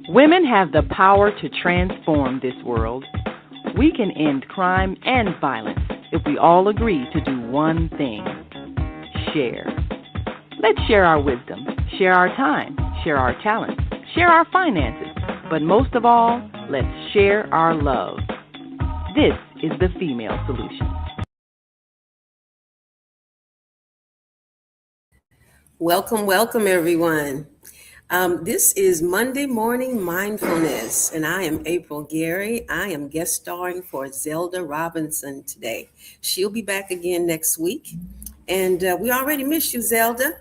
Women have the power to transform this world. We can end crime and violence if we all agree to do one thing: share. Let's share our wisdom, share our time, share our talents, share our finances, but most of all, let's share our love. This is the Female Solution. Welcome, welcome, everyone. This is Monday Morning Mindfulness, and I am April Gary. I am guest starring for Zelda Robinson today. She'll be back again next week, and we already miss you, Zelda.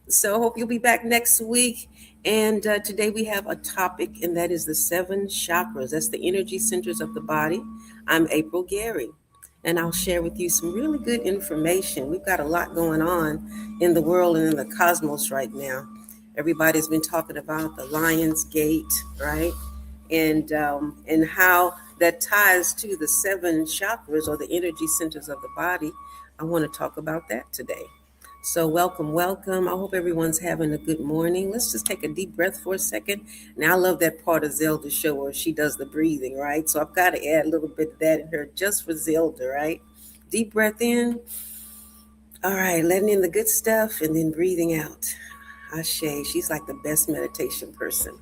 So hope you'll be back next week. And today we have a topic, and that is the 7 chakras. That's the energy centers of the body. I'm April Gary, and I'll share with you some really good information. We've got a lot going on in the world and in the cosmos right now. Everybody's been talking about the Lion's Gate, right? And how that ties to the 7 chakras or the energy centers of the body. I want to talk about that today. So welcome, welcome. I hope everyone's having a good morning. Let's just take a deep breath for a second. Now, I love that part of Zelda's show where she does the breathing, right? So I've got to add a little bit of that in her just for Zelda, right? Deep breath in. All right, letting in the good stuff and then breathing out. Ashe, she's like the best meditation person.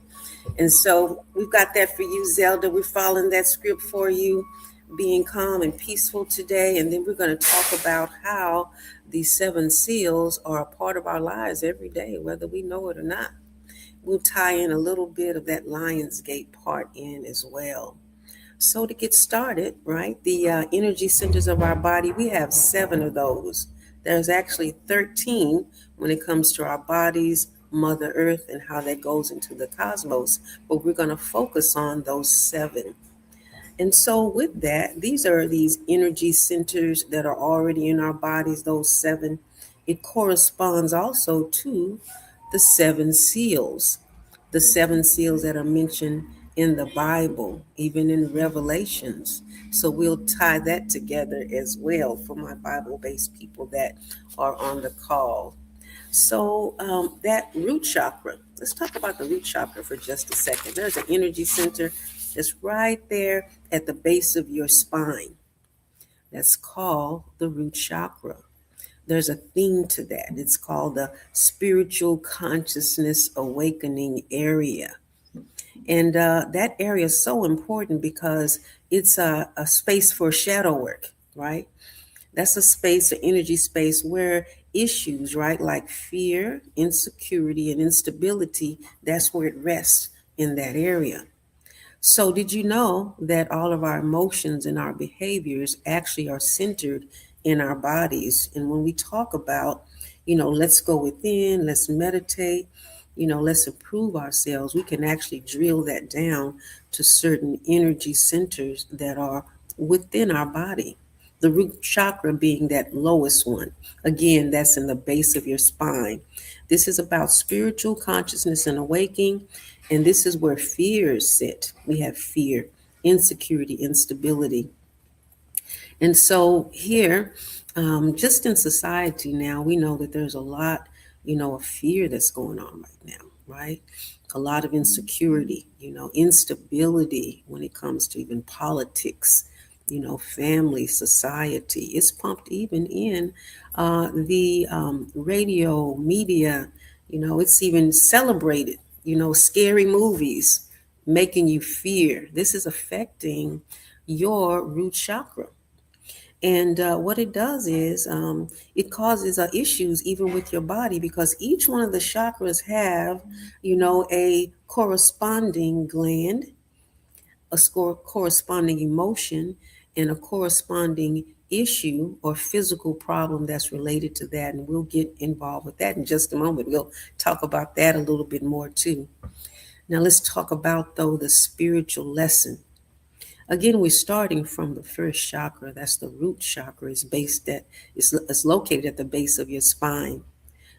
And so we've got that for you, Zelda. We're following that script for you, being calm and peaceful today. And then we're going to talk about how these 7 seals are a part of our lives every day, whether we know it or not. We'll tie in a little bit of that Lion's Gate part in as well. So to get started, right, the energy centers of our body, we have 7 of those. There's actually 13 when it comes to our bodies, Mother Earth, and how that goes into the cosmos. But we're going to focus on those 7. And so with that, these are these energy centers that are already in our bodies, those 7. It corresponds also to the 7 seals, the 7 seals that are mentioned in the Bible, even in Revelations. So we'll tie that together as well for my Bible-based people that are on the call. So that root chakra, let's talk about the root chakra for just a second. There's an energy center that's right there at the base of your spine. That's called the root chakra. There's a theme to that. It's called the spiritual consciousness awakening area. And that area is so important because it's a space for shadow work, right? That's a space, an energy space where issues, right, like fear, insecurity, and instability, that's where it rests in that area. So did you know that all of our emotions and our behaviors actually are centered in our bodies? And when we talk about, let's go within, let's meditate, let's improve ourselves, we can actually drill that down to certain energy centers that are within our body. The root chakra being that lowest one. Again, that's in the base of your spine. This is about spiritual consciousness and awakening. And this is where fears sit. We have fear, insecurity, instability. And so here, just in society now, we know that there's a lot, of fear that's going on right now, right? A lot of insecurity, instability when it comes to even politics, family, society. It's pumped even in the radio, media, it's even celebrated, scary movies making you fear. This is affecting your root chakra. And what it does is it causes issues even with your body because each one of the chakras have, a corresponding gland, corresponding emotion, and a corresponding issue or physical problem that's related to that. And we'll get involved with that in just a moment. We'll talk about that a little bit more too. Now let's talk about, though, the spiritual lesson. Again, we're starting from the first chakra. That's the root chakra. It's located at the base of your spine.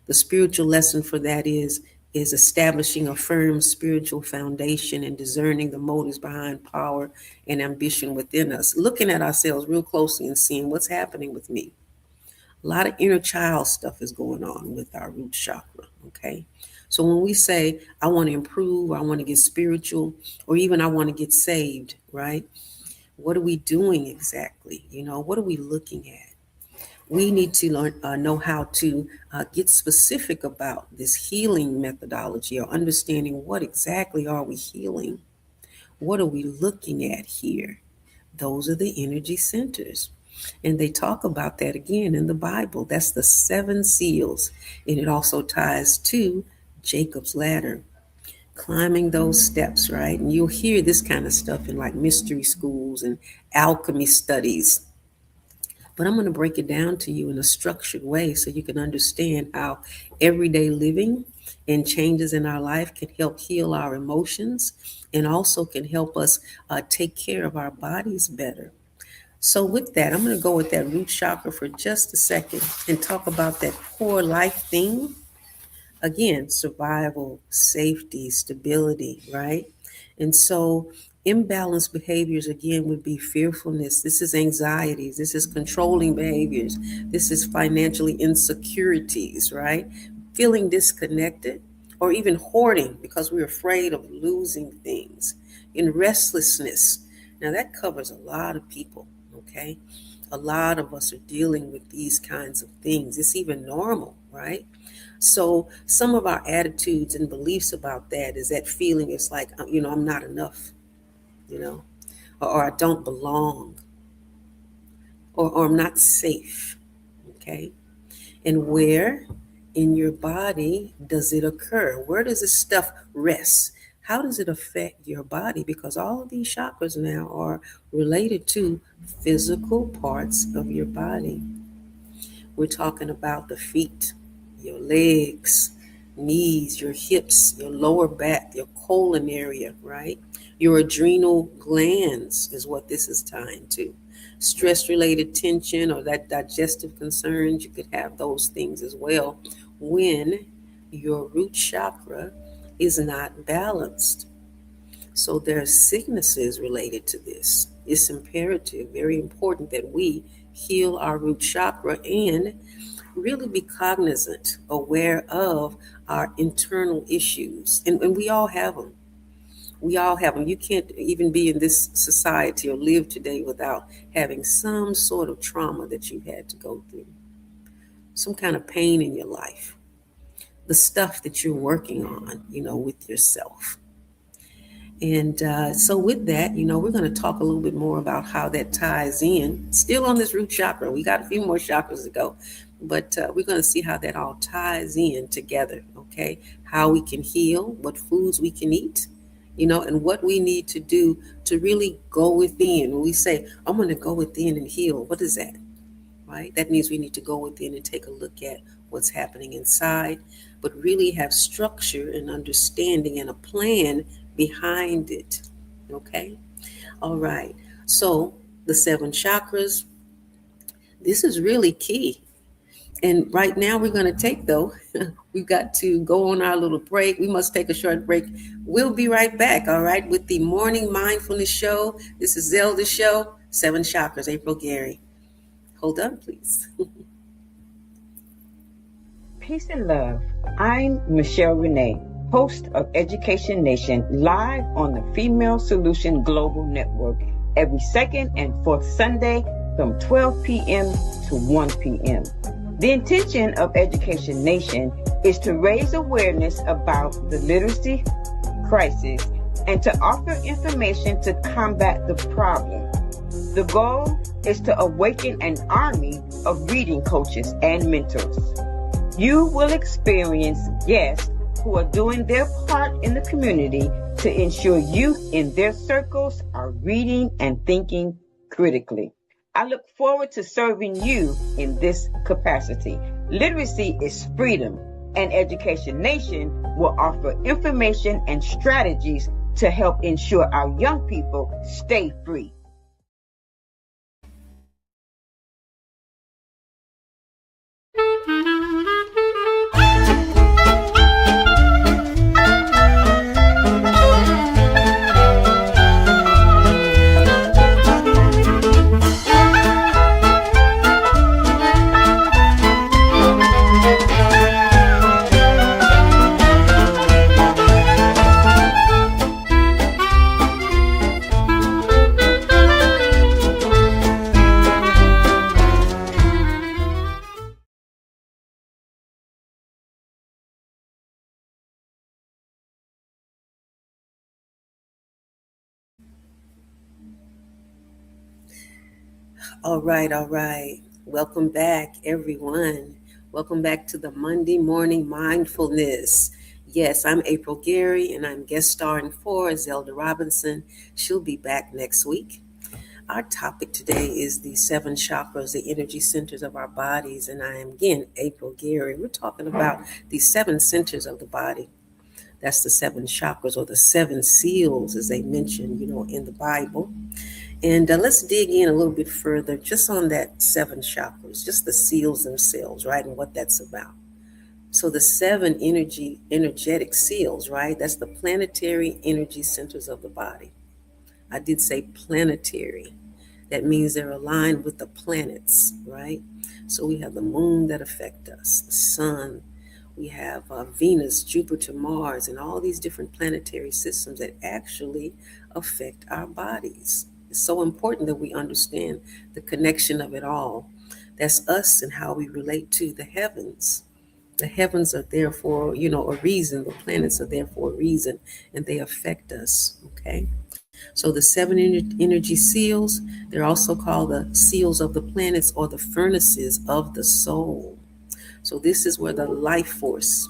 The spiritual lesson for that is establishing a firm spiritual foundation and discerning the motives behind power and ambition within us. Looking at ourselves real closely and seeing what's happening with me. A lot of inner child stuff is going on with our root chakra, okay? So when we say, I want to improve, I want to get spiritual, or even I want to get saved, right? What are we doing exactly? What are we looking at? We need to know how to get specific about this healing methodology, or understanding what exactly are we healing? What are we looking at here? Those are the energy centers. And they talk about that again in the Bible. That's the 7 seals. And it also ties to Jacob's ladder, climbing those steps, right? And you'll hear this kind of stuff in like mystery schools and alchemy studies. But I'm going to break it down to you in a structured way so you can understand how everyday living and changes in our life can help heal our emotions, and also can help us take care of our bodies better. So with that, I'm going to go with that root chakra for just a second and talk about that core life thing. Again, survival, safety, stability, right? And so imbalanced behaviors, again, would be fearfulness. This is anxieties. This is controlling behaviors. This is financially insecurities, right? Feeling disconnected, or even hoarding because we're afraid of losing things. In restlessness. Now that covers a lot of people, okay? A lot of us are dealing with these kinds of things. It's even normal, right? So some of our attitudes and beliefs about that is that feeling it's like, I'm not enough, or I don't belong, or I'm not safe, okay? And where in your body does it occur? Where does this stuff rest? How does it affect your body? Because all of these chakras now are related to physical parts of your body. We're talking about the feet, your legs, knees, your hips, your lower back, your colon area, right? Your adrenal glands is what this is tying to. Stress-related tension or that digestive concerns, you could have those things as well when your root chakra is not balanced. So there are sicknesses related to this. It's imperative, very important that we heal our root chakra and really be cognizant, aware of our internal issues. And we all have them. We all have them. You can't even be in this society or live today without having some sort of trauma that you had to go through, some kind of pain in your life, the stuff that you're working on, with yourself. And so with that, we're going to talk a little bit more about how that ties in. Still on this root chakra. We got a few more chakras to go. But we're going to see how that all ties in together, okay? How we can heal, what foods we can eat, and what we need to do to really go within. When we say, I'm going to go within and heal, what is that, right? That means we need to go within and take a look at what's happening inside, but really have structure and understanding and a plan behind it, okay? All right, so the 7 chakras, this is really key. And right now we're going to take, though, we've got to go on our little break. We must take a short break. We'll be right back, all right, with the Morning Mindfulness Show. This is Zelda's show, 7 Chakras, April Gary. Hold on, please. Peace and love. I'm Michelle Renee, host of Education Nation, live on the Female Solution Global Network every second and fourth Sunday from 12 p.m. to 1 p.m. The intention of Education Nation is to raise awareness about the literacy crisis and to offer information to combat the problem. The goal is to awaken an army of reading coaches and mentors. You will experience guests who are doing their part in the community to ensure youth in their circles are reading and thinking critically. I look forward to serving you in this capacity. Literacy is freedom, and Education Nation will offer information and strategies to help ensure our young people stay free. All right, all right. Welcome back, everyone. Welcome back to the Monday Morning Mindfulness. Yes, I'm April Gary, and I'm guest starring for Zelda Robinson. She'll be back next week. Our topic today is the seven chakras, the energy centers of our bodies, and I am again April Gary. We're talking about the seven centers of the body. That's the seven chakras or the seven seals, as they mention, in the Bible. And let's dig in a little bit further just on that seven chakras, just the seals themselves, right, and what that's about. So the seven energetic seals, right? That's the planetary energy centers of the body. I did say planetary. That means they're aligned with the planets, right? So we have the moon that affect us, the sun. We have Venus, Jupiter, Mars, and all these different planetary systems that actually affect our bodies. It's so important that we understand the connection of it all. That's us and how we relate to the heavens. The heavens are there for, a reason. The planets are there for a reason, and they affect us, okay? So the seven energy seals, they're also called the seals of the planets or the furnaces of the soul. So this is where the life force,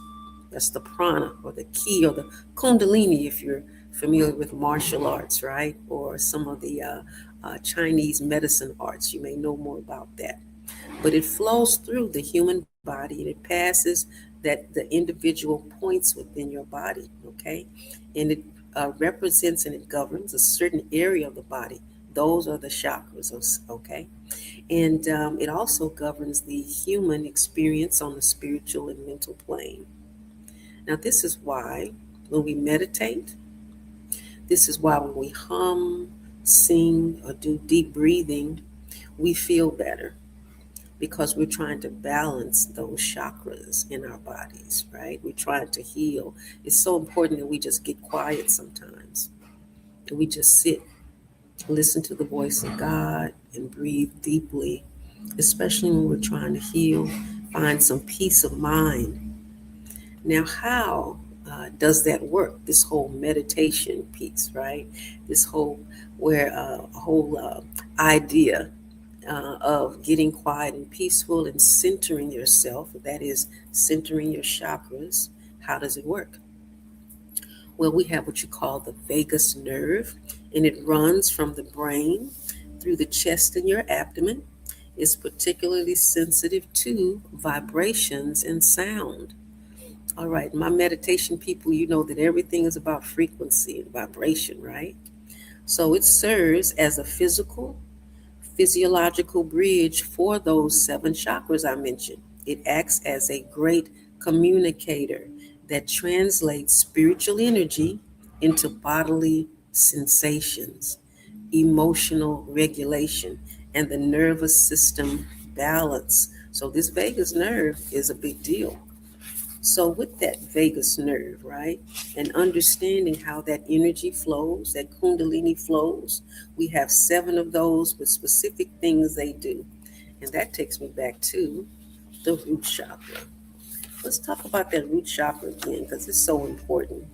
that's the prana or the ki or the kundalini, if you're familiar with martial arts, right? Or some of the Chinese medicine arts, you may know more about that. But it flows through the human body and it passes that the individual points within your body, okay? And it represents and it governs a certain area of the body. Those are the chakras, okay? And it also governs the human experience on the spiritual and mental plane. Now, this is why when we meditate, this is why when we hum, sing, or do deep breathing, we feel better because we're trying to balance those chakras in our bodies, right? We're trying to heal. It's so important that we just get quiet sometimes, that we just sit, listen to the voice of God, and breathe deeply, especially when we're trying to heal, find some peace of mind. Now, how does that work? This whole meditation piece, right? This whole idea of getting quiet and peaceful and centering yourself, that is, centering your chakras. How does it work? Well, we have what you call the vagus nerve, and it runs from the brain through the chest and your abdomen. It's particularly sensitive to vibrations and sound. All right, my meditation people, you know that everything is about frequency and vibration, right? So it serves as a physiological bridge for those seven chakras I mentioned. It acts as a great communicator that translates spiritual energy into bodily sensations, emotional regulation, and the nervous system balance. So, this vagus nerve is a big deal. So, with that vagus nerve, right, and understanding how that energy flows, that Kundalini flows, we have seven of those with specific things they do. And that takes me back to the root chakra. Let's talk about that root chakra again because it's so important.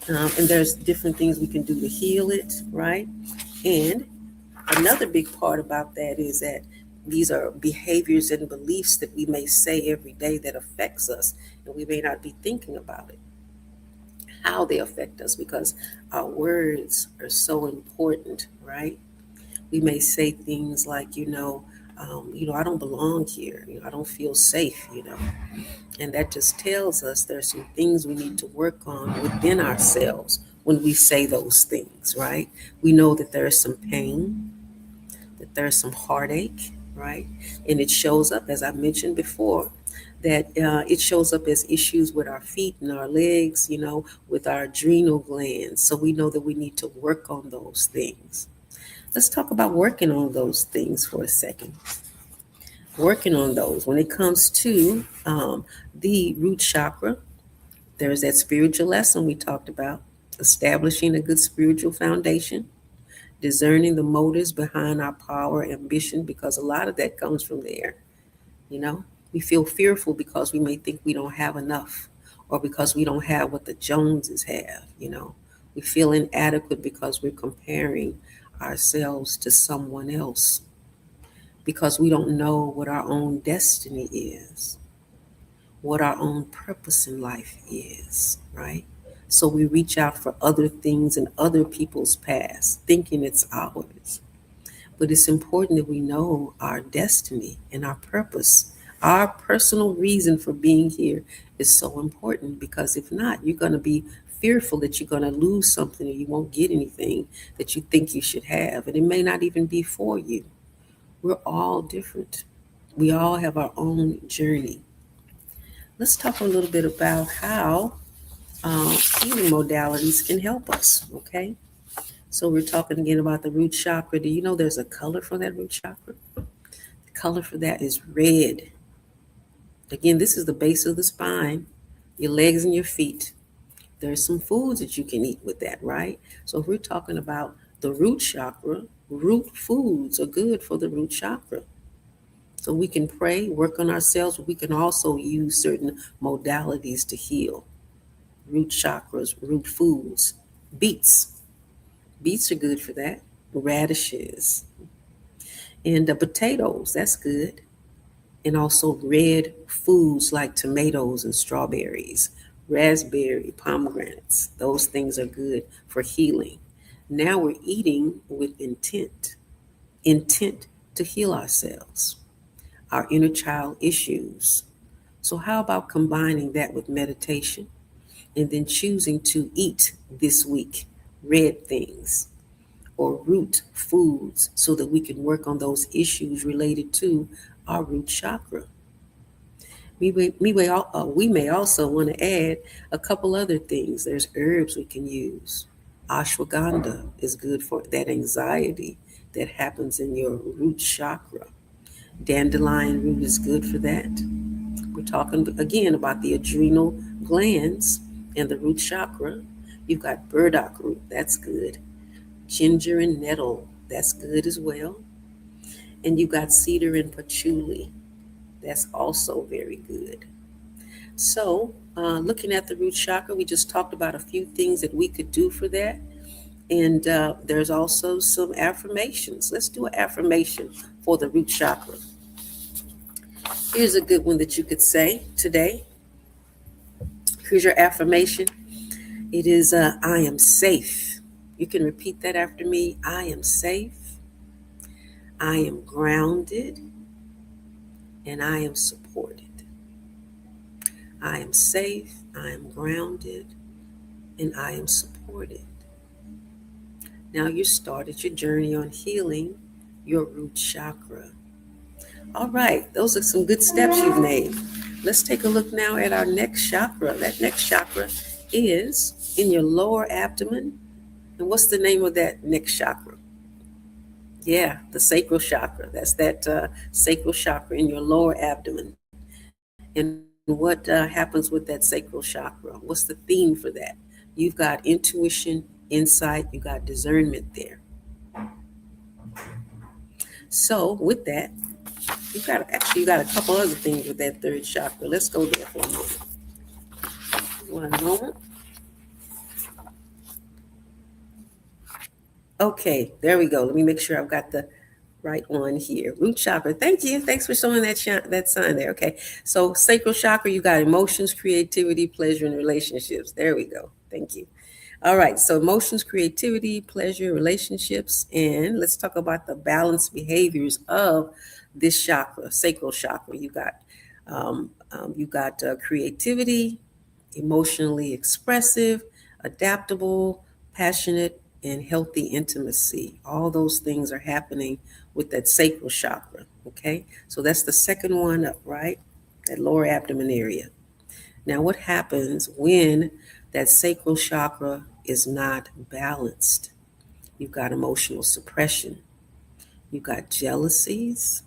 And there's different things we can do to heal it, right? And another big part about that is that these are behaviors and beliefs that we may say every day that affects us, and we may not be thinking about it, how they affect us, because our words are so important, right? We may say things like, I don't belong here. I don't feel safe. And that just tells us there's some things we need to work on within ourselves when we say those things, right? We know that there's some pain, that there's some heartache, right? And it shows up, as I mentioned before, that it shows up as issues with our feet and our legs, with our adrenal glands. So we know that we need to work on those things. Let's talk about working on those things for a second. Working on those. When it comes to the root chakra, there's that spiritual lesson we talked about, establishing a good spiritual foundation, discerning the motives behind our power, ambition, because a lot of that comes from there. You know, we feel fearful because we may think we don't have enough or because we don't have what the Joneses have. We feel inadequate because we're comparing ourselves to someone else. because we don't know what our own destiny is, what our own purpose in life is, right? So we reach out for other things in other people's past, thinking it's ours. But it's important that we know our destiny and our purpose. Our personal reason for being here is so important, because if not, you're going to be fearful that you're going to lose something or you won't get anything that you think you should have. And it may not even be for you. We're all different. We all have our own journey. Let's talk a little bit about how healing modalities can help us, okay? So we're talking again about the root chakra. Do you know there's a color for that root chakra? The color for that is red. Again, this is the base of the spine, your legs and your feet. There's some foods that you can eat with that, right? So if we're talking about the root chakra, root foods are good for the root chakra. So we can pray, work on ourselves, but we can also use certain modalities to heal. Root chakras, root foods, beets. Beets are good for that. Radishes. And the potatoes, that's good. And also red foods like tomatoes and strawberries, raspberry, pomegranates. Those things are good for healing. Now we're eating with intent to heal ourselves, our inner child issues. So how about combining that with meditation and then choosing to eat this week red things or root foods so that we can work on those issues related to our root chakra. We may also want to add a couple other things. There's herbs we can use. Ashwagandha is good for that anxiety that happens in your root chakra. Dandelion root is good for that. We're talking again about the adrenal glands and the root chakra. You've got burdock root, that's good. Ginger and nettle, that's good as well. And you've got cedar and patchouli, that's also very good. So, looking at the root chakra, we just talked about a few things that we could do for that. And there's also some affirmations. Let's do an affirmation for the root chakra. Here's a good one that you could say today. Here's your affirmation. It is, I am safe. You can repeat that after me. I am safe. I am grounded. And I am supported. I am safe. I am grounded. And I am supported. Now you started your journey on healing your root chakra. All right, those are some good steps you've made. Let's take a look now at our next chakra. That next chakra is in your lower abdomen. And what's the name of that next chakra? Yeah, the sacral chakra. That's that sacral chakra in your lower abdomen. And what happens with that sacral chakra? What's the theme for that? You've got intuition, insight, you got discernment there. So with that, you got a couple other things with that third chakra. Let's go there for a moment. One moment. Okay, there we go. Let me make sure I've got the right one here. Root chakra. Thank you. Thanks for showing that sign there. Okay, so sacral chakra, you got emotions, creativity, pleasure, and relationships. There we go. Thank you. All right, so emotions, creativity, pleasure, relationships, and let's talk about the balanced behaviors of this chakra, sacral chakra. You got creativity, emotionally expressive, adaptable, passionate, and healthy intimacy. All those things are happening with that sacral chakra. Okay, so that's the second one up, right? That lower abdomen area. Now, what happens when that sacral chakra is not balanced? You've got emotional suppression. You've got jealousies,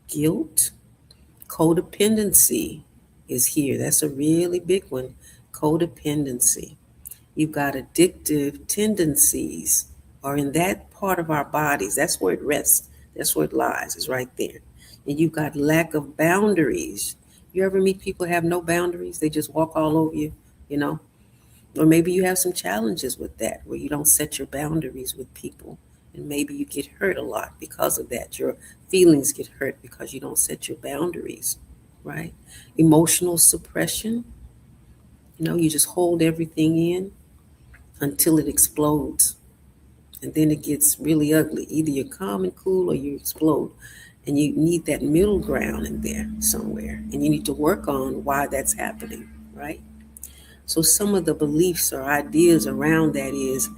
guilt, codependency is here. That's a really big one. Codependency. You've got addictive tendencies are in that part of our bodies. That's where it rests. That's where it lies, is right there. And you've got lack of boundaries. You ever meet people who have no boundaries? They just walk all over you, you know? Or maybe you have some challenges with that, where you don't set your boundaries with people And maybe you get hurt a lot because of that. Your feelings get hurt because you don't set your boundaries, right? Emotional suppression, you just hold everything in until it explodes. And then it gets really ugly. Either you're calm and cool or you explode. And you need that middle ground in there somewhere. And you need to work on why that's happening, right? So some of the beliefs or ideas around that is,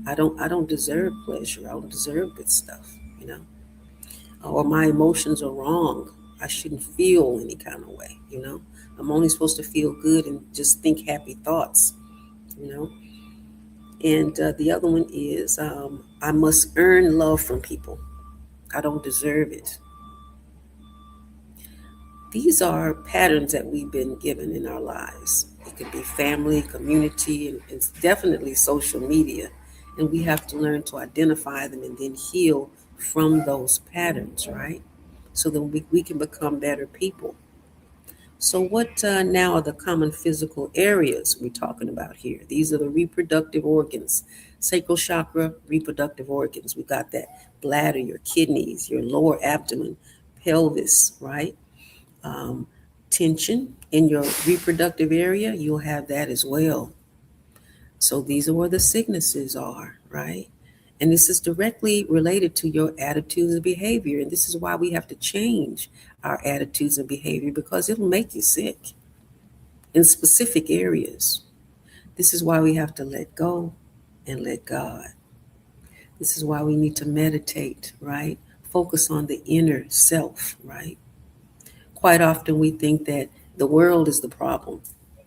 I don't deserve pleasure. I don't deserve good stuff, or my emotions are wrong. I shouldn't feel any kind of way. I'm only supposed to feel good and just think happy thoughts, you know. And the other one is, I must earn love from people. I don't deserve it. These are patterns that we've been given in our lives. It could be family, community, and it's definitely social media. And we have to learn to identify them and then heal from those patterns, right? So that we can become better people. So, what now are the common physical areas we're talking about here? These are the reproductive organs, sacral chakra, reproductive organs. We got that bladder, your kidneys, your lower abdomen, pelvis, right? Um, Tension in your reproductive area, you'll have that as well. So, these are where the sicknesses are, right? And this is directly related to your attitudes and behavior. And this is why we have to change our attitudes and behavior, because it'll make you sick in specific areas. This is why we have to let go and let God. This is why we need to meditate, right? Focus on the inner self, right? Quite often we think that the world is the problem.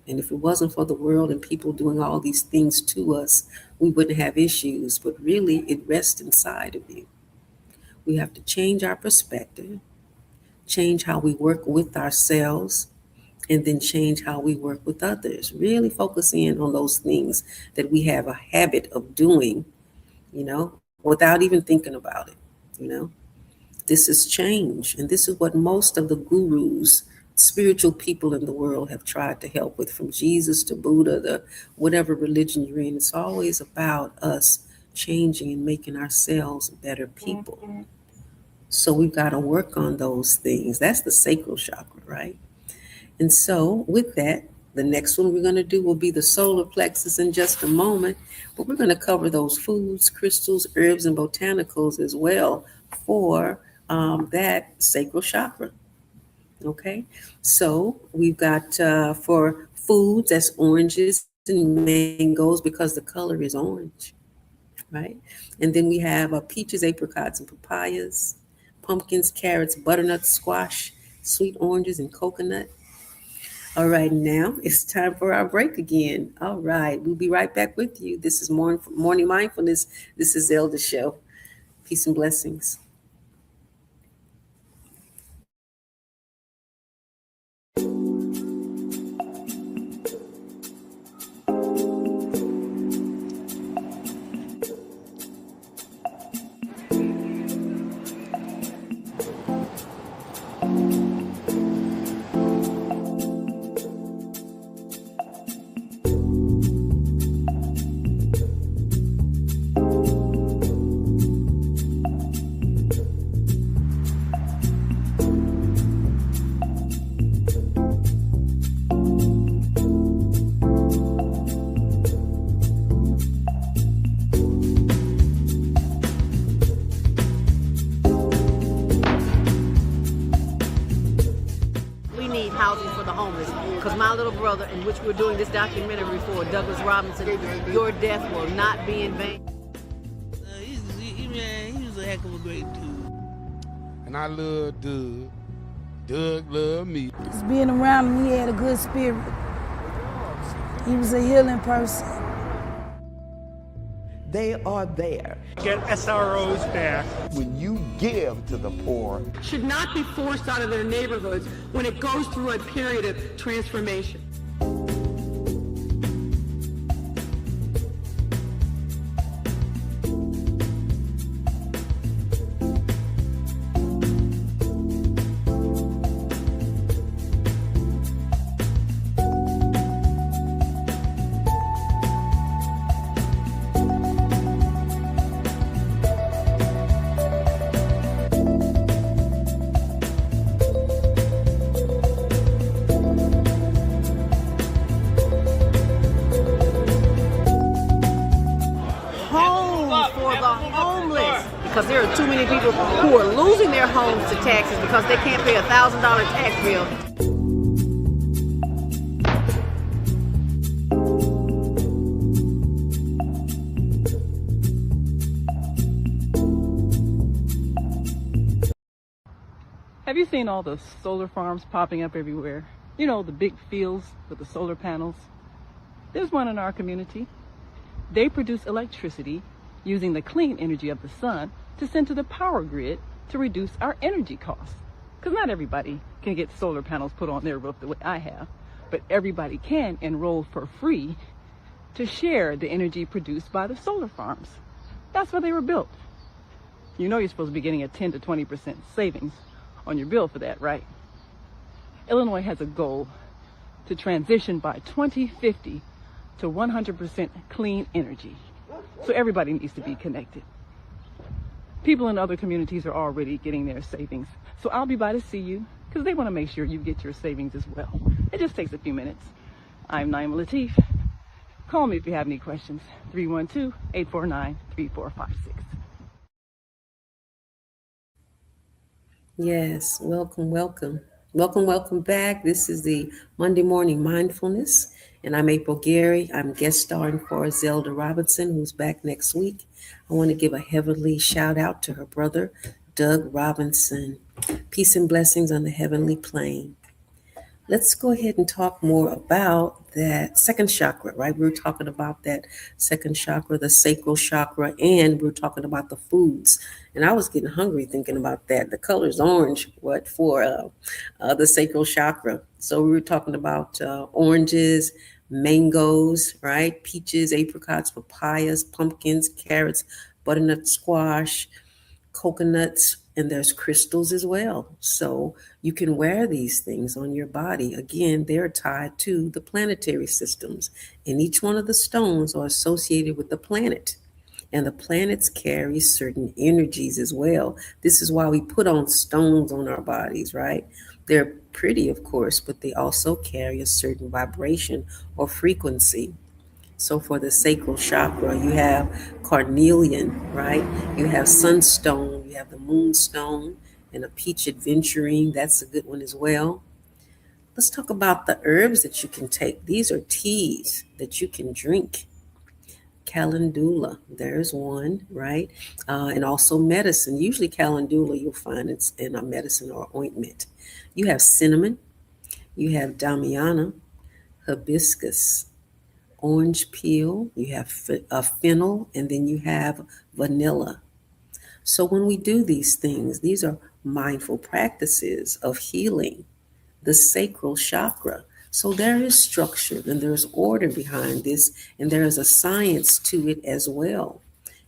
And if it wasn't for the world and people doing all these things to us, we wouldn't have issues. But really, it rests inside of you. We have to change our perspective, change how we work with ourselves, and then change how we work with others. Really focus in on those things that we have a habit of doing, without even thinking about it, you know. This is change, and this is what most of the gurus, spiritual people in the world have tried to help with, from Jesus to Buddha, the whatever religion you're in. It's always about us changing and making ourselves better people. So we've got to work on those things. That's the sacral chakra, right? And so with that, the next one we're going to do will be the solar plexus in just a moment, but we're going to cover those foods, crystals, herbs, and botanicals as well for that sacral chakra. Okay, so we've got for foods, that's oranges and mangoes, because the color is orange, right? And then we have peaches, apricots, and papayas, pumpkins, carrots, butternuts, squash, sweet oranges, and coconut. All right, now it's time for our break again. All right, we'll be right back with you. This is Morning Mindfulness. This is Zelda Show. Peace and blessings. In which we're doing this documentary for Douglas Robinson, Your Death Will Not Be in Vain. He was a heck of a great dude. And I love Doug. Doug loved me. Just being around him, he had a good spirit. He was a healing person. They are there. Get SROs back. When you give to the poor, should not be forced out of their neighborhoods when it goes through a period of transformation. because there are too many people who are losing their homes to taxes because they can't pay a $1,000 tax bill. Have you seen all the solar farms popping up everywhere? You know, the big fields with the solar panels. There's one in our community. They produce electricity using the clean energy of the sun to send to the power grid to reduce our energy costs. Because not everybody can get solar panels put on their roof the way I have, but everybody can enroll for free to share the energy produced by the solar farms. That's why they were built. You know you're supposed to be getting a 10 to 20% savings on your bill for that, right? Illinois has a goal to transition by 2050 to 100% clean energy. So everybody needs to be connected. People in other communities are already getting their savings. So I'll be by to see you because they want to make sure you get your savings as well. It just takes a few minutes. I'm Naima Latif. Call me if you have any questions. 312-849-3456. Yes, welcome, welcome. Welcome back. This is the Monday Morning Mindfulness, and I'm April Gary. I'm guest starring for Zelda Robinson, who's back next week. I want to give a heavenly shout out to her brother, Doug Robinson. Peace and blessings on the heavenly plane. Let's go ahead and talk more about that second chakra, right? We were talking about that second chakra, the sacral chakra, and we were talking about the foods. And I was getting hungry thinking about that. The color's orange, for the sacral chakra. So we were talking about oranges, mangoes, right? Peaches, apricots, papayas, pumpkins, carrots, butternut squash, coconuts, and there's crystals as well. So you can wear these things on your body. Again, they're tied to the planetary systems, and each one of the stones are associated with the planet. And the planets carry certain energies as well. This is why we put on stones on our bodies, right? They're pretty, of course, but they also carry a certain vibration or frequency. So for the sacral chakra, you have carnelian, right? You have sunstone, you have the moonstone, and a peach adventuring. That's a good one as well. Let's talk about the herbs that you can take. These are teas that you can drink. Calendula, there's one, right? And also medicine. Usually calendula, you'll find it's in a medicine or ointment. You have cinnamon, you have damiana, hibiscus, orange peel, you have fennel, and then you have vanilla. So when we do these things, these are mindful practices of healing the sacral chakra. So there is structure and there's order behind this, and there is a science to it as well.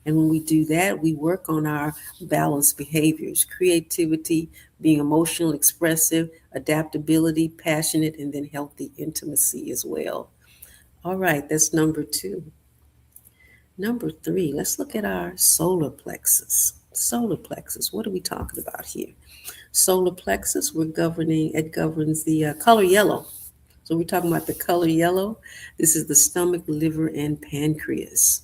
And when we do that, we work on our balanced behaviors, creativity, being emotional, expressive, adaptability, passionate, and then healthy intimacy as well. All right, that's number 2. Number 3, let's look at our solar plexus. Solar plexus, what are we talking about here? Solar plexus, it governs the color yellow. So we're talking about the color yellow. This is the stomach, liver, and pancreas.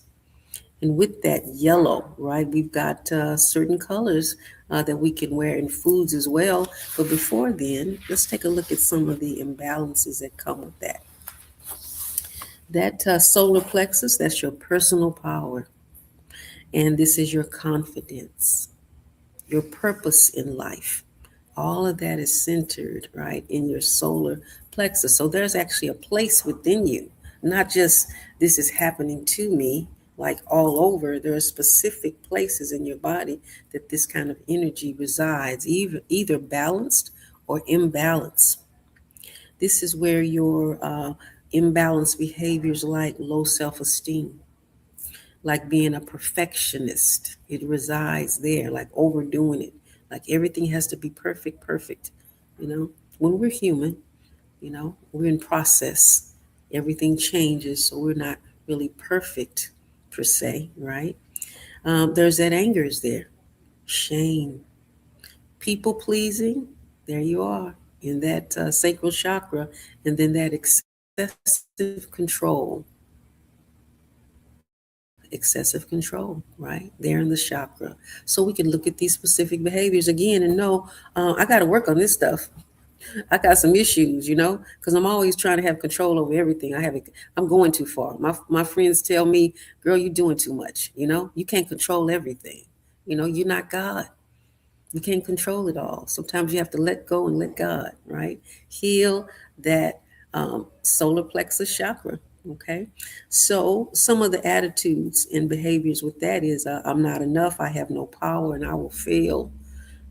And with that yellow, right, we've got certain colors that we can wear in foods as well. But before then, let's take a look at some of the imbalances that come with that. That solar plexus, that's your personal power. And this is your confidence, your purpose in life. All of that is centered, right, in your solar plexus. So there's actually a place within you, not just this is happening to me, like all over. There are specific places in your body that this kind of energy resides, either balanced or imbalanced. This is where your imbalanced behaviors like low self-esteem, like being a perfectionist, it resides there, like overdoing it, like everything has to be perfect. When we're human, we're in process. Everything changes, so we're not really perfect per se, right? There's that anger is there, shame, people pleasing. There you are in that sacral chakra, and then that excessive control, excessive control, right? There in the chakra. So we can look at these specific behaviors again and know, I got to work on this stuff. I got some issues, because I'm always trying to have control over everything. I'm going too far. My friends tell me, girl, you're doing too much. You can't control everything. You're not God. You can't control it all. Sometimes you have to let go and let God, right? Heal that solar plexus chakra. Okay. So some of the attitudes and behaviors with that is I'm not enough. I have no power and I will fail.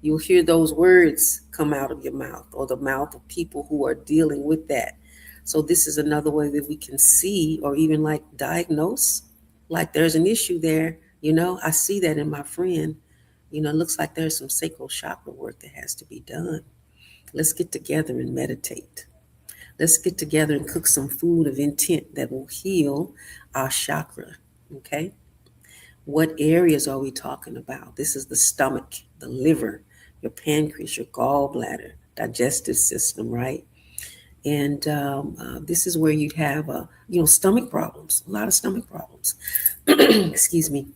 You'll hear those words come out of your mouth or the mouth of people who are dealing with that. So this is another way that we can see or even like diagnose, like there's an issue there. I see that in my friend. It looks like there's some sacral chakra work that has to be done. Let's get together and meditate. Let's get together and cook some food of intent that will heal our chakra. Okay. What areas are we talking about? This is the stomach, the liver, your pancreas, your gallbladder, digestive system, right? And this is where you'd have, stomach problems, a lot of stomach problems. Excuse me.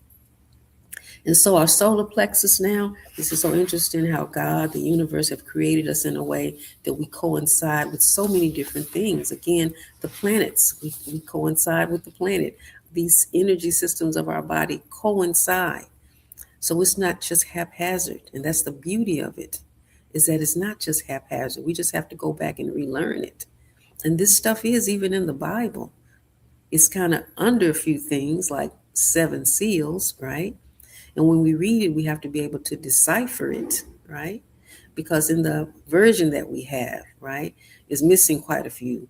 And so our solar plexus now, this is so interesting how God, the universe, have created us in a way that we coincide with so many different things. Again, the planets, we coincide with the planet. These energy systems of our body coincide. So it's not just haphazard. And that's the beauty of it, is that it's not just haphazard. We just have to go back and relearn it. And this stuff is even in the Bible. It's kind of under a few things like 7 seals, right? And when we read it, we have to be able to decipher it, right? Because in the version that we have, right, is missing quite a few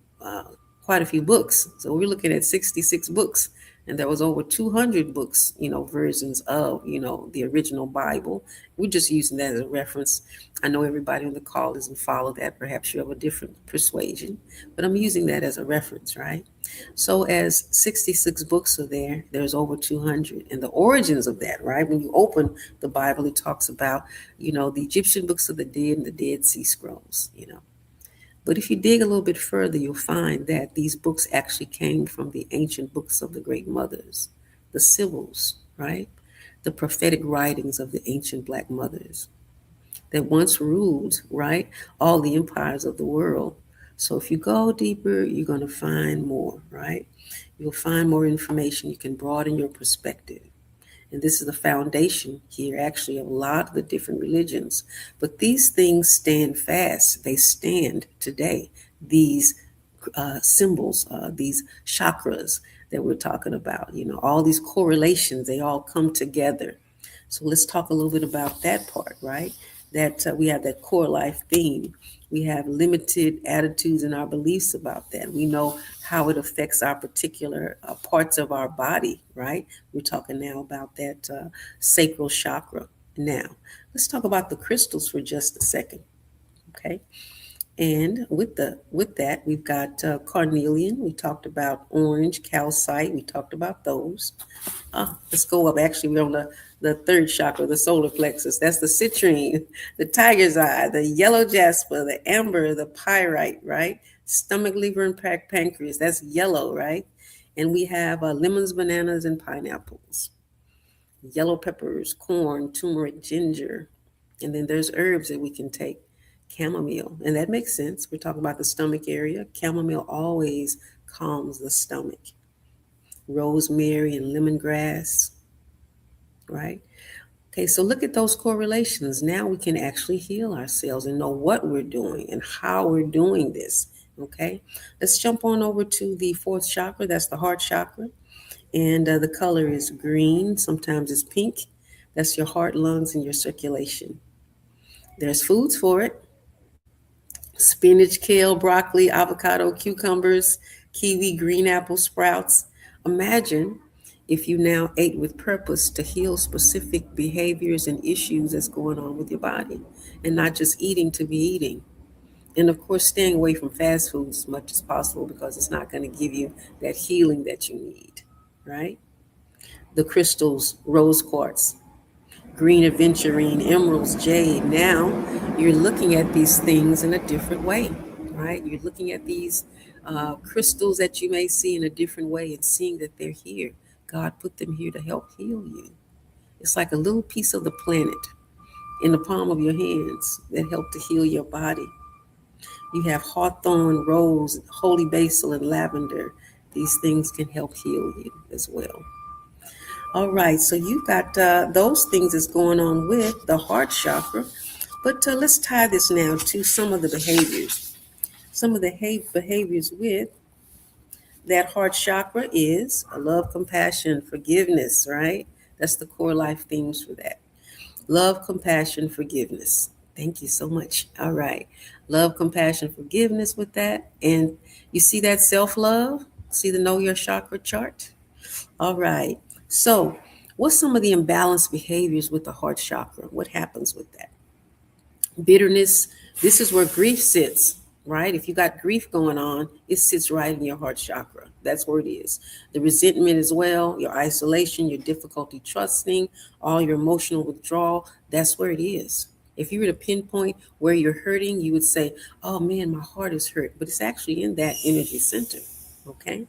books. So we're looking at 66 books, and there was over 200 books, versions of, the original Bible. We're just using that as a reference. I know everybody on the call doesn't follow that. Perhaps you have a different persuasion, but I'm using that as a reference, right? So as 66 books are there, there's over 200. And the origins of that, right? When you open the Bible, it talks about, the Egyptian books of the dead and the Dead Sea Scrolls, But if you dig a little bit further, you'll find that these books actually came from the ancient books of the great mothers, the Sibyls, right? The prophetic writings of the ancient Black mothers that once ruled, right, all the empires of the world. So if you go deeper, you're going to find more, right? You'll find more information. You can broaden your perspective. And this is the foundation here, actually, of a lot of the different religions. But these things stand fast. They stand today. These symbols, these chakras that we're talking about, all these correlations, they all come together. So let's talk a little bit about that part, right? That we have that core life theme. We have limited attitudes and our beliefs about that. We know how it affects our particular parts of our body, right? We're talking now about that sacral chakra. Now, let's talk about the crystals for just a second, okay? And with that, we've got carnelian. We talked about orange, calcite. We talked about those. Let's go up. Actually, we're on the third chakra, the solar plexus. That's the citrine, the tiger's eye, the yellow jasper, the amber, the pyrite, right? Stomach, liver, and pancreas. That's yellow, right? And we have lemons, bananas, and pineapples. Yellow peppers, corn, turmeric, ginger. And then there's herbs that we can take. Chamomile, and that makes sense. We're talking about the stomach area. Chamomile always calms the stomach. Rosemary and lemongrass, right? Okay, so look at those correlations. Now we can actually heal ourselves and know what we're doing and how we're doing this, okay? Let's jump on over to the 4th chakra. That's the heart chakra, and the color is green. Sometimes it's pink. That's your heart, lungs, and your circulation. There's foods for it. Spinach, kale, broccoli, avocado, cucumbers, kiwi, green apple, sprouts. Imagine if you now ate with purpose to heal specific behaviors and issues that's going on with your body, and not just eating to be eating. And of course, staying away from fast food as much as possible, because it's not going to give you that healing that you need, right? The crystals, rose quartz, green aventurine, emeralds, jade. Now you're looking at these things in a different way, right? You're looking at these crystals that you may see in a different way and seeing that they're here. God put them here to help heal you. It's like a little piece of the planet in the palm of your hands that help to heal your body. You have hawthorn, rose, holy basil, and lavender. These things can help heal you as well. All right, so you've got those things that's going on with the heart chakra. But let's tie this now to some of the behaviors. Some of the behaviors with that heart chakra is love, compassion, forgiveness, right? That's the core life themes for that. Love, compassion, forgiveness. Thank you so much. All right. Love, compassion, forgiveness with that. And you see that self-love? See the Know Your Chakra chart? All right. So, what's some of the imbalanced behaviors with the heart chakra? What happens with that? Bitterness, this is where grief sits, right? If you got grief going on, it sits right in your heart chakra. That's where it is. The resentment as well, your isolation, your difficulty trusting, all your emotional withdrawal, that's where it is. If you were to pinpoint where you're hurting, you would say, oh man, my heart is hurt. But it's actually in that energy center, okay?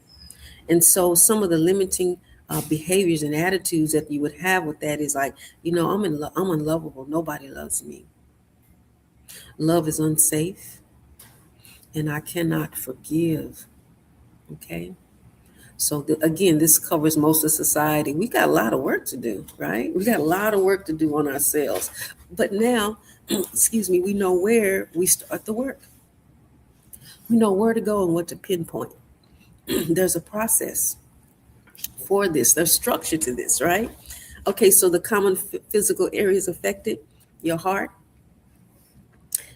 And so some of the limiting behaviors and attitudes that you would have with that is like, I'm unlovable. Nobody loves me. Love is unsafe, and I cannot forgive. Okay? So, again, this covers most of society. We got a lot of work to do, right? We got a lot of work to do on ourselves. But now, excuse me, we know where we start the work. We know where to go and what to pinpoint. There's a process for this, there's structure to this, right? Okay, so the common physical areas affected, your heart.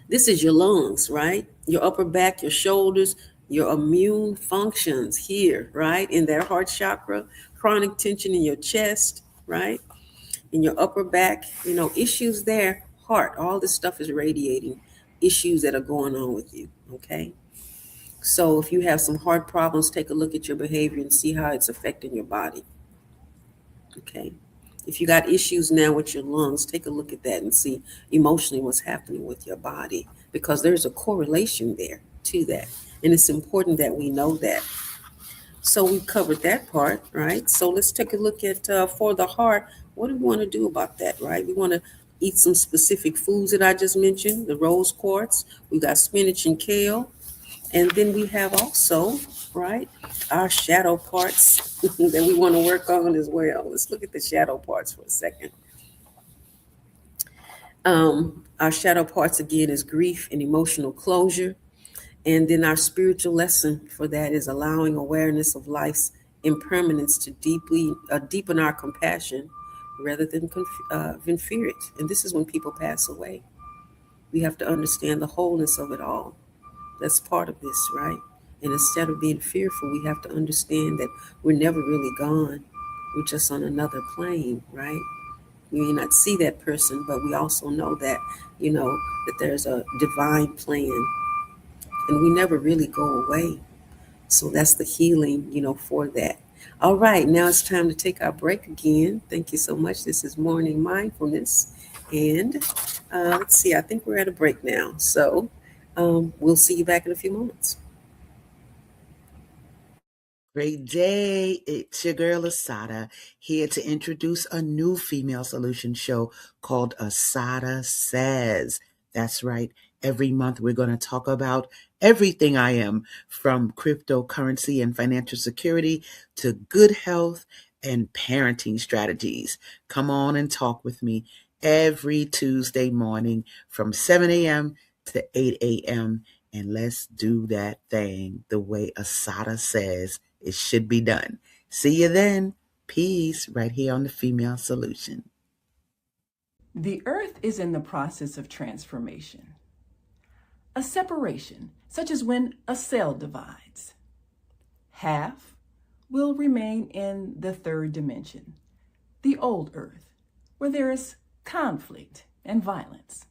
This is your lungs, right? Your upper back, your shoulders, your immune functions here, right? In that heart chakra, chronic tension in your chest, right? In your upper back, issues there, heart, all this stuff is radiating issues that are going on with you, okay? So if you have some heart problems, take a look at your behavior and see how it's affecting your body, okay? If you got issues now with your lungs, take a look at that and see emotionally what's happening with your body, because there's a correlation there to that. And it's important that we know that. So we've covered that part, right? So let's take a look at for the heart, what do we want to do about that, right? We want to eat some specific foods that I just mentioned, the rose quartz. We got spinach and kale. And then we have also, right, our shadow parts that we want to work on as well. Let's look at the shadow parts for a second. Our shadow parts, again, is grief and emotional closure. And then our spiritual lesson for that is allowing awareness of life's impermanence to deepen our compassion rather than fear it. And this is when people pass away. We have to understand the wholeness of it all. That's part of this, right? And instead of being fearful, we have to understand that we're never really gone. We're just on another plane, right? We may not see that person, but we also know that, that there's a divine plan. And we never really go away. So that's the healing, for that. All right, now it's time to take our break again. Thank you so much. This is Morning Mindfulness. And let's see, I think we're at a break now. So we'll see you back in a few moments. Great day. It's your girl Asada here to introduce a new female solution show called Asada Says. That's right. Every month we're going to talk about everything I am, from cryptocurrency and financial security to good health and parenting strategies. Come on and talk with me every Tuesday morning from 7 a.m. to 8 a.m. And let's do that thing the way Asada says it should be done. See you then. Peace, right here on the Female Solution. The earth is in the process of transformation. A separation, such as when a cell divides. Half will remain in the third dimension, the old earth, where there is conflict and violence.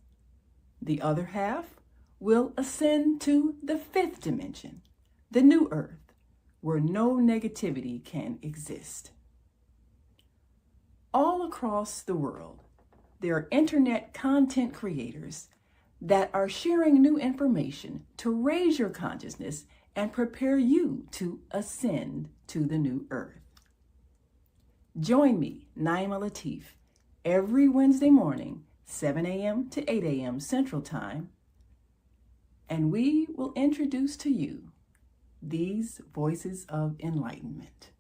The other half will ascend to the fifth dimension, the new earth, where no negativity can exist. All across the world, there are internet content creators that are sharing new information to raise your consciousness and prepare you to ascend to the new earth. Join me, Naima Latif, every Wednesday morning, 7 a.m. to 8 a.m. Central Time, and we will introduce to you these voices of enlightenment.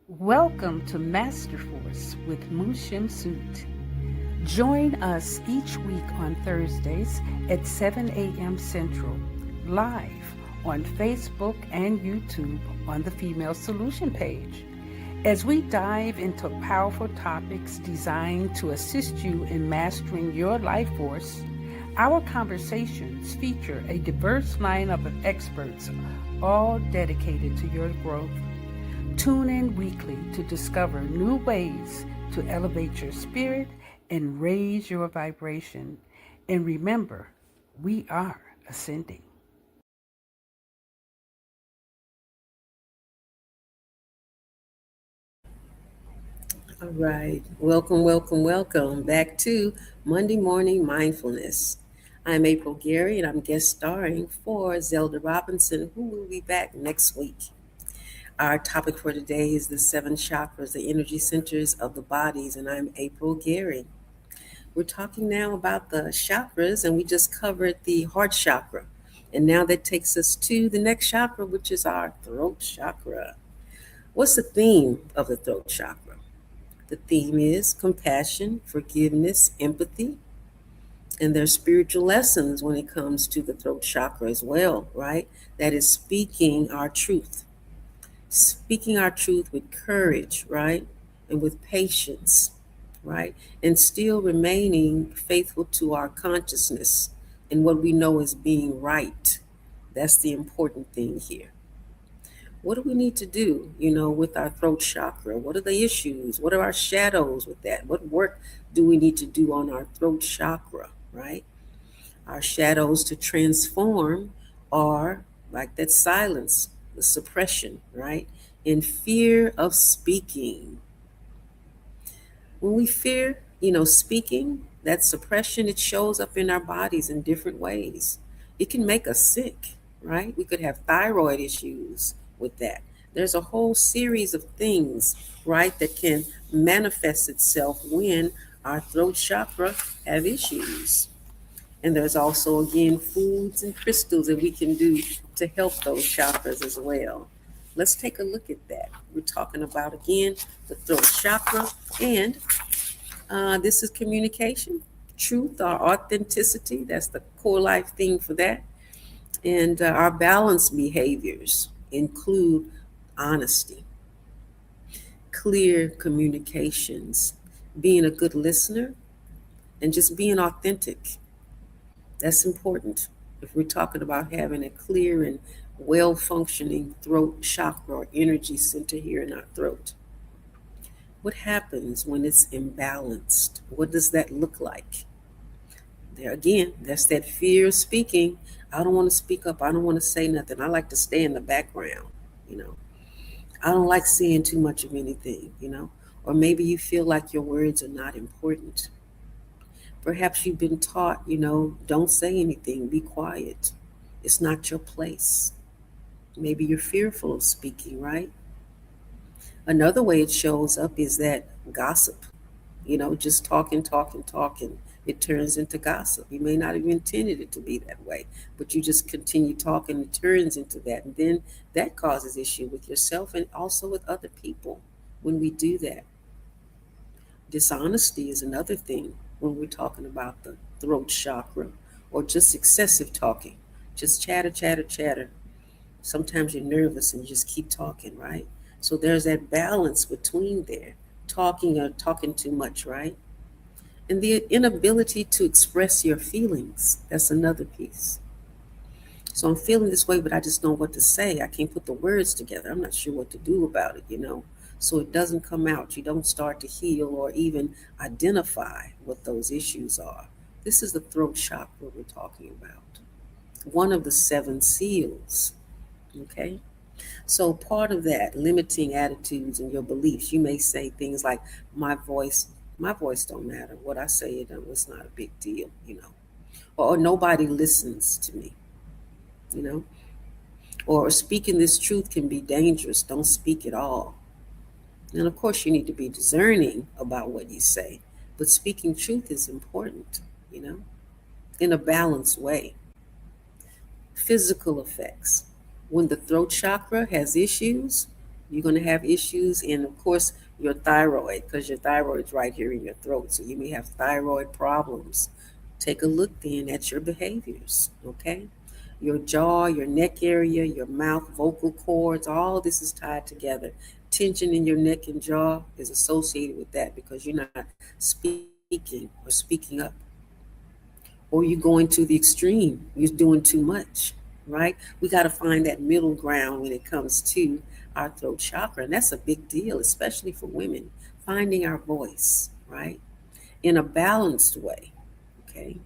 Welcome to Master Force with Mushim Suit. Join us each week on Thursdays at 7 a.m. Central, live on Facebook and YouTube on the Female Solution page, as we dive into powerful topics designed to assist you in mastering your life force. Our conversations feature a diverse lineup of experts, all dedicated to your growth. Tune in weekly to discover new ways to elevate your spirit and raise your vibration. And remember, we are ascending. All right. Welcome back to Monday Morning Mindfulness. I'm April Gary, and I'm guest starring for Zelda Robinson, who will be back next week. Our topic for today is the 7 chakras, the energy centers of the bodies, and I'm April Gary. We're talking now about the chakras, and we just covered the heart chakra. And now that takes us to the next chakra, which is our throat chakra. What's the theme of the throat chakra? The theme is compassion, forgiveness, empathy, and there's spiritual lessons when it comes to the throat chakra as well, right? That is speaking our truth with courage, right? And with patience, right? And still remaining faithful to our consciousness and what we know as being right. That's the important thing here. What do we need to do, with our throat chakra? What are the issues? What are our shadows with that? What work do we need to do on our throat chakra, right? Our shadows to transform are like that silence, the suppression, right? In fear of speaking. When we fear, speaking, that suppression, it shows up in our bodies in different ways. It can make us sick, right? We could have thyroid issues with that. There's a whole series of things, right, that can manifest itself when our throat chakra have issues. And there's also, again, foods and crystals that we can do to help those chakras as well. Let's take a look at that. We're talking about, again, the throat chakra, and this is communication, truth, our authenticity. That's the core life thing for that. And our balanced behaviors include honesty, clear communications, being a good listener, and just being authentic. That's important if we're talking about having a clear and well-functioning throat chakra or energy center here in our throat. What happens when it's imbalanced? What does that look like? There again, that's that fear of speaking. I don't want to speak up. I don't want to say nothing. I like to stay in the background, I don't like saying too much of anything, Or maybe you feel like your words are not important. Perhaps you've been taught, don't say anything, be quiet. It's not your place. Maybe you're fearful of speaking, right? Another way it shows up is that gossip, just talking. It turns into gossip. You may not have intended it to be that way, but you just continue talking, it turns into that. And then that causes issue with yourself and also with other people when we do that. Dishonesty is another thing when we're talking about the throat chakra, or just excessive talking, just chatter. Sometimes you're nervous and you just keep talking, right? So there's that balance between there, talking or talking too much, right? And the inability to express your feelings, that's another piece. So I'm feeling this way, but I just don't know what to say. I can't put the words together. I'm not sure what to do about it, So it doesn't come out. You don't start to heal or even identify what those issues are. This is the throat chakra we're talking about. One of the 7 seals, okay? So part of that, limiting attitudes and your beliefs, you may say things like, my voice don't matter. What I say, it's not a big deal, Or nobody listens to me, Or speaking this truth can be dangerous. Don't speak at all. And of course, you need to be discerning about what you say, but speaking truth is important, you know, in a balanced way. Physical effects. When the throat chakra has issues, you're going to have issues in, of course, your thyroid, because your thyroid's right here in your throat. So you may have thyroid problems. Take a look then at your behaviors, okay? Your jaw, your neck area, your mouth, vocal cords, all this is tied together. Tension in your neck and jaw is associated with that because you're not speaking or speaking up, or you're going to the extreme. You're doing too much, right? We got to find that middle ground when it comes to our throat chakra. And that's a big deal, especially for women, finding our voice, right? In a balanced way, okay?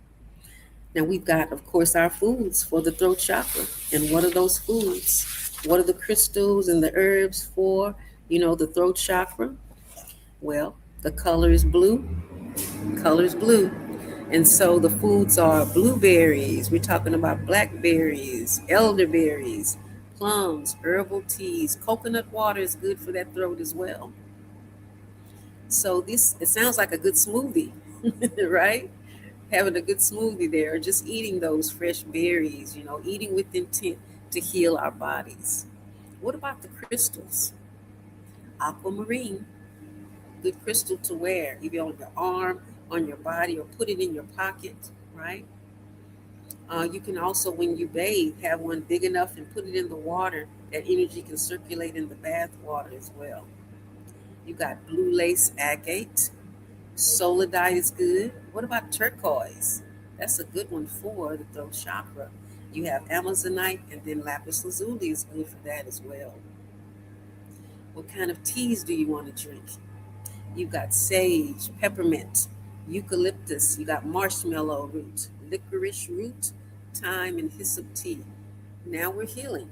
Now we've got, of course, our foods for the throat chakra. And what are those foods? What are the crystals and the herbs for, the throat chakra? Well, the color is blue. Color is blue. And so the foods are blueberries, we're talking about blackberries, elderberries, plums, herbal teas, coconut water is good for that throat as well. So it sounds like a good smoothie, right? Having a good smoothie there, or just eating those fresh berries, eating with intent to heal our bodies. What about the crystals? Aquamarine, good crystal to wear, either on your arm, on your body, or put it in your pocket, right? You can also, when you bathe, have one big enough and put it in the water. That energy can circulate in the bath water as well. You got blue lace agate. Solidite is good. What about turquoise? That's a good one for the throat chakra. You have amazonite, and then lapis lazuli is good for that as well. What kind of teas do you want to drink? You've got sage, peppermint, eucalyptus, you got marshmallow root, licorice root, thyme, and hyssop tea. Now we're healing.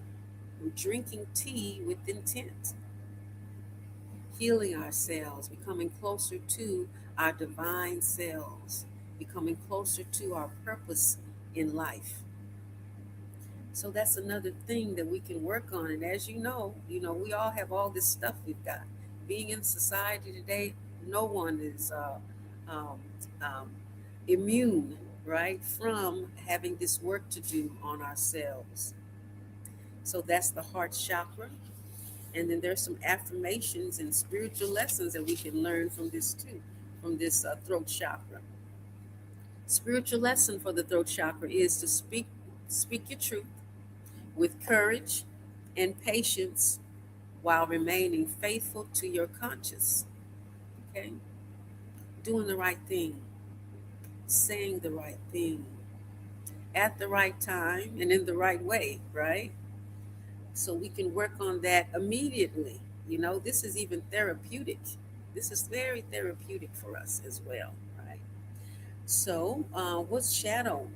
We're drinking tea with intent, healing ourselves, becoming closer to our divine selves, becoming closer to our purpose in life. So that's another thing that we can work on. And as we all have all this stuff we've got. Being in society today, no one is um, um, immune, right, from having this work to do on ourselves. So that's the heart chakra. And then there's some affirmations and spiritual lessons that we can learn from this too, from this throat chakra. Spiritual lesson for the throat chakra is to speak your truth with courage and patience while remaining faithful to your conscience. Okay? Doing the right thing, saying the right thing at the right time and in the right way, right? So we can work on that immediately. This is even therapeutic. This is very therapeutic for us as well, right? So, what's shadow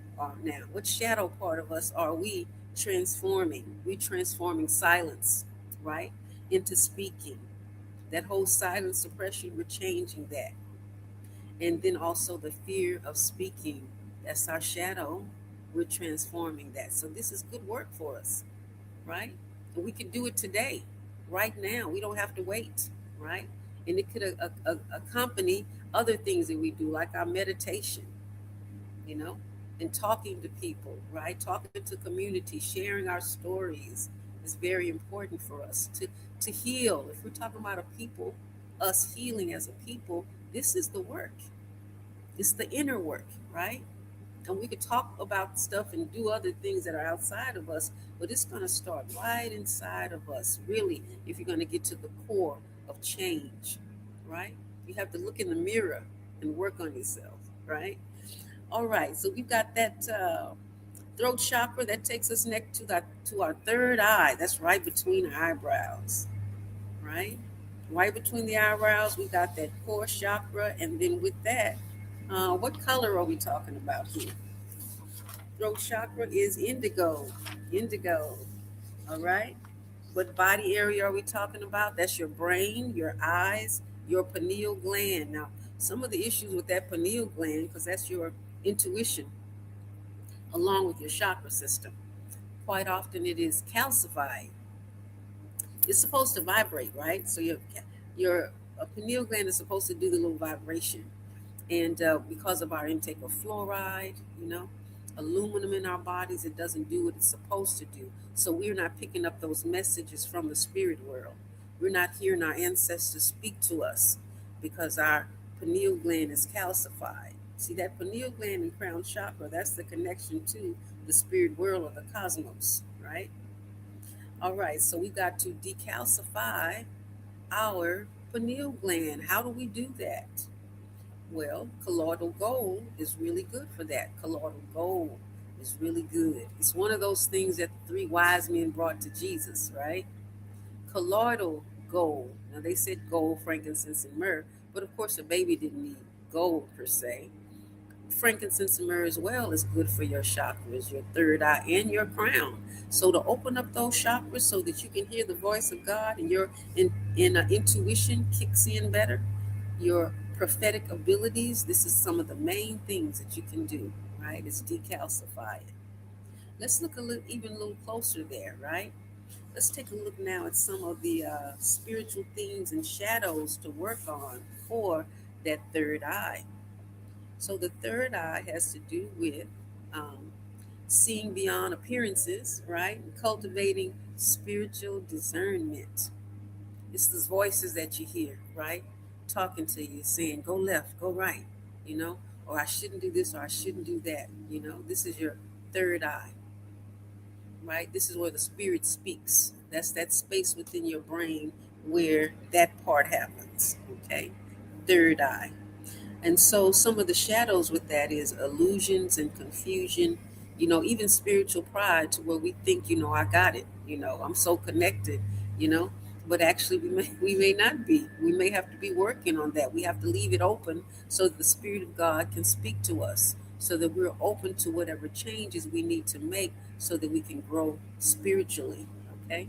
now? What shadow part of us are we transforming? We transforming silence, right, into speaking. That whole silent suppression, we're changing that. And then also the fear of speaking. That's our shadow. We're transforming that. So this is good work for us, right? And we can do it today, right now. We don't have to wait, right? And it could accompany other things that we do, like our meditation, you know, and talking to people, right? Talking to community, sharing our stories is very important for us to heal. If we're talking about a people, us healing as a people, this is the work. It's the inner work, right? And we could talk about stuff and do other things that are outside of us, but it's going to start right inside of us, really, if you're going to get to the core of change, right? You have to look in the mirror and work on yourself, right? All right, so we've got that throat chakra that takes us next to our third eye. That's right between our eyebrows, right? Right between the eyebrows, we got that core chakra, and then with that, what color are we talking about here? Throat chakra is indigo. Indigo. All right. What body area are we talking about? That's your brain, your eyes, your pineal gland. Now, some of the issues with that pineal gland, because that's your intuition, along with your chakra system. Quite often it is calcified. It's supposed to vibrate, right? So Your pineal gland is supposed to do the little vibration. And because of our intake of fluoride, aluminum in our bodies, it doesn't do what it's supposed to do. So we're not picking up those messages from the spirit world. We're not hearing our ancestors speak to us because our pineal gland is calcified. See, that pineal gland and crown chakra, that's the connection to the spirit world or the cosmos, right? All right, so we got to decalcify our pineal gland. How do we do that? Well, colloidal gold is really good for that. Colloidal gold is really good. It's one of those things that the three wise men brought to Jesus, right? Colloidal gold. Now, they said gold, frankincense, and myrrh, but of course, a baby didn't need gold per se. Frankincense and myrrh as well is good for your chakras, your third eye, and your crown. So to open up those chakras so that you can hear the voice of God and your intuition kicks in better, your prophetic abilities, this is some of the main things that you can do, right? Is decalcify it. Let's look even a little closer there, right? Let's take a look now at some of the spiritual themes and shadows to work on for that third eye. So the third eye has to do with um, seeing beyond appearances, right? And cultivating spiritual discernment. It's those voices that you hear, right? Talking to you, saying, go left, go right, or I shouldn't do this or I shouldn't do that. This is your third eye, right? This is where the spirit speaks. That's that space within your brain where that part happens, okay? Third eye. And so some of the shadows with that is illusions and confusion, even spiritual pride to where we think, I got it, I'm so connected, you know, but actually we may not be. We may have to be working on that. We have to leave it open so that the Spirit of God can speak to us, so that we're open to whatever changes we need to make so that we can grow spiritually. Okay.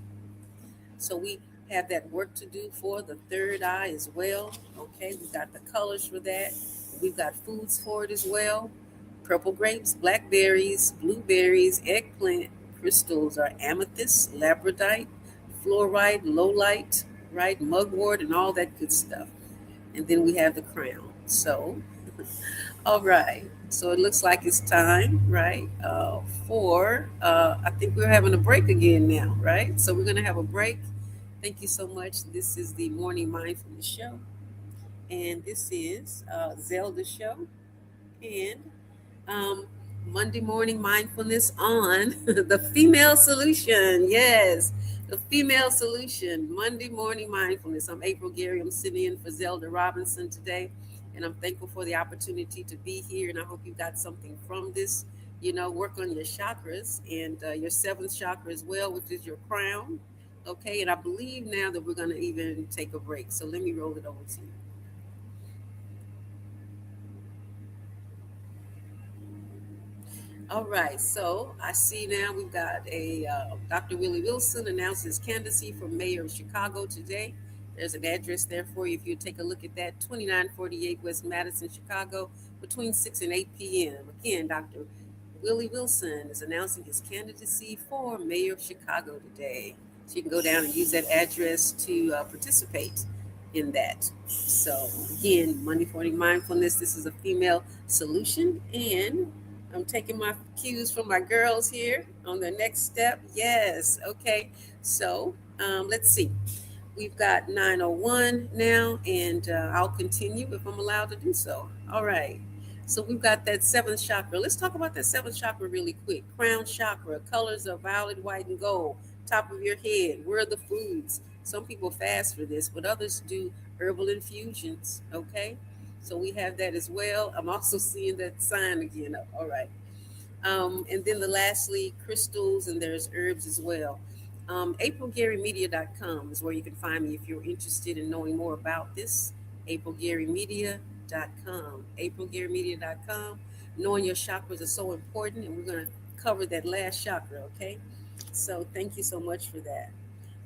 So we have that work to do for the third eye as well. Okay, we've got the colors for that. We've got foods for it as well. Purple grapes, blackberries, blueberries, eggplant crystals are amethyst, labradorite, fluorite, lowlight, right, mugwort, and all that good stuff. And then we have the crown. So, all right. So it looks like it's time, right, I think we're having a break again now, right? So we're going to have a break. Thank you so much. This is the Morning Mindfulness Show. And this is Zelda's show. And um, Monday Morning Mindfulness on the Female Solution. Yes, the Female Solution. Monday Morning Mindfulness. I'm April Gary. I'm sitting in for Zelda Robinson today. And I'm thankful for the opportunity to be here. And I hope you got something from this. Work on your chakras and your seventh chakra as well, which is your crown. Okay. And I believe now that we're going to even take a break. So let me roll it over to you. All right, so I see now we've got a Dr. Willie Wilson announced his candidacy for mayor of Chicago today. There's an address there for you if you take a look at that, 2948 West Madison, Chicago, between 6 and 8 p.m. Again, Dr. Willie Wilson is announcing his candidacy for mayor of Chicago today. So you can go down and use that address to participate in that. So again, Monday Morning Mindfulness, this is a female solution, and I'm taking my cues from my girls here on the next step. Yes. Okay. So let's see. We've got 9:01 now, and I'll continue if I'm allowed to do so. All right. So we've got that seventh chakra. Let's talk about that seventh chakra really quick. Crown chakra, colors are violet, white, and gold. Top of your head. Where are the foods? Some people fast for this, but others do herbal infusions. Okay. So we have that as well. I'm also seeing that sign again up. All right. And then lastly, crystals, and there's herbs as well. AprilGaryMedia.com is where you can find me if you're interested in knowing more about this. AprilGaryMedia.com. AprilGaryMedia.com. Knowing your chakras is so important, and we're going to cover that last chakra, okay? So thank you so much for that.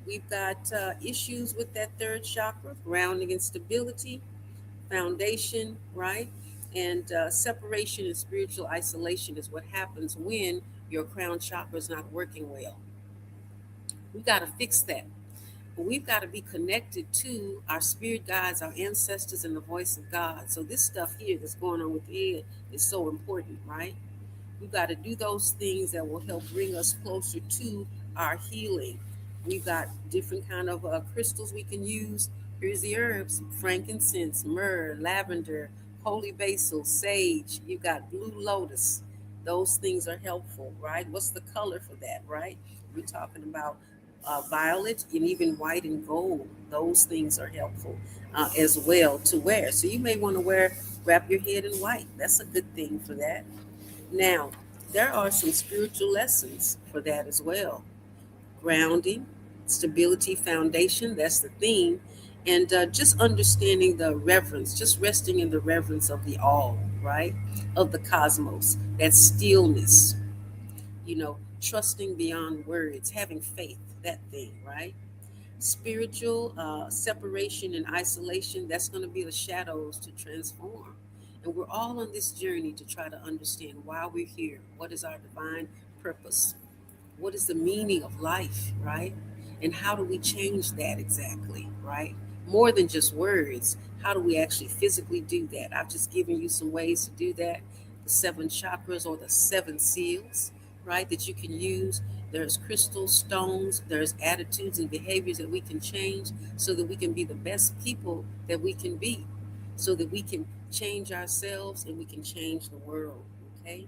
We've got issues with that third chakra, grounding and stability, foundation, right? And separation and spiritual isolation is what happens when your crown chakra is not working well. We got to fix that. we've got to be connected to our spirit guides, our ancestors, and the voice of God. So this stuff here that's going on with the head is so important, right? We've got to do those things that will help bring us closer to our healing. We've got different kind of crystals we can use. Here's the herbs: frankincense, myrrh, lavender, holy basil, sage. You've got blue lotus. Those things are helpful, right? What's the color for that, right? We're talking about violet and even white and gold. Those things are helpful as well to wear. So you may want to wrap your head in white. That's a good thing for that. Now, there are some spiritual lessons for that as well. Grounding, stability, foundation, that's the theme. And just understanding the reverence, just resting in the reverence of the all, right? Of the cosmos, that stillness, trusting beyond words, having faith, that thing, right? Spiritual separation and isolation, that's going to be the shadows to transform. And we're all on this journey to try to understand why we're here. What is our divine purpose? What is the meaning of life, right? And how do we change that exactly, right? More than just words. How do we actually physically do that? I've just given you some ways to do that. The 7 chakras or the 7 seals, right, that you can use. There's crystal stones, there's attitudes and behaviors that we can change so that we can be the best people that we can be, so that we can change ourselves and we can change the world, okay?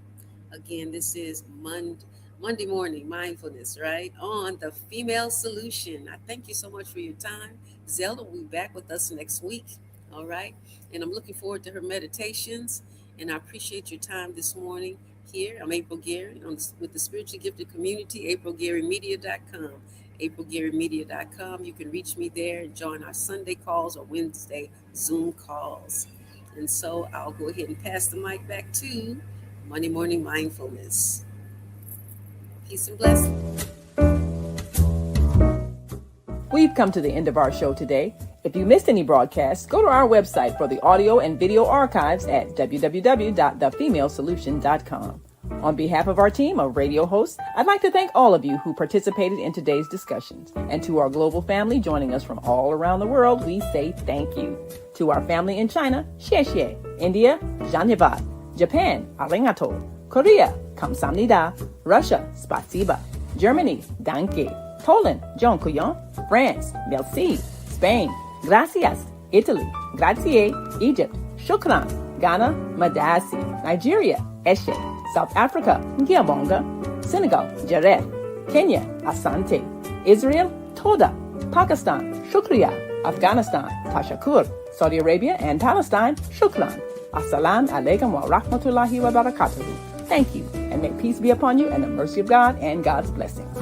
Again, this is Monday morning mindfulness, right, on the Female Solution. I thank you so much for your time. Zelda will be back with us next week, all right? And I'm looking forward to her meditations, and I appreciate your time this morning here. I'm April Gary with the Spiritually Gifted Community, aprilgarymedia.com. aprilgarymedia.com. You can reach me there and join our Sunday calls or Wednesday Zoom calls. And so I'll go ahead and pass the mic back to Monday Morning Mindfulness. Peace and blessings. We've come to the end of our show today. If you missed any broadcasts, go to our website for the audio and video archives at www.thefemalesolution.com. On behalf of our team of radio hosts, I'd like to thank all of you who participated in today's discussions. And to our global family joining us from all around the world, we say thank you. To our family in China, xie xie. India, dhanyavad. Japan, arigato. Korea, kamsamnida. Russia, spasiba. Germany, danke. Poland, dziękuję. France, merci. Spain, gracias. Italy, grazie. Egypt, shukran. Ghana, madasi. Nigeria, eshe. South Africa, ngiyabonga. Senegal, jaref. Kenya, asante. Israel, toda. Pakistan, shukriya. Afghanistan, tashakur. Saudi Arabia and Palestine, shukran. Assalamu alaikum wa rahmatullahi wa barakatuhu. Thank you, and may peace be upon you and the mercy of God and God's blessings.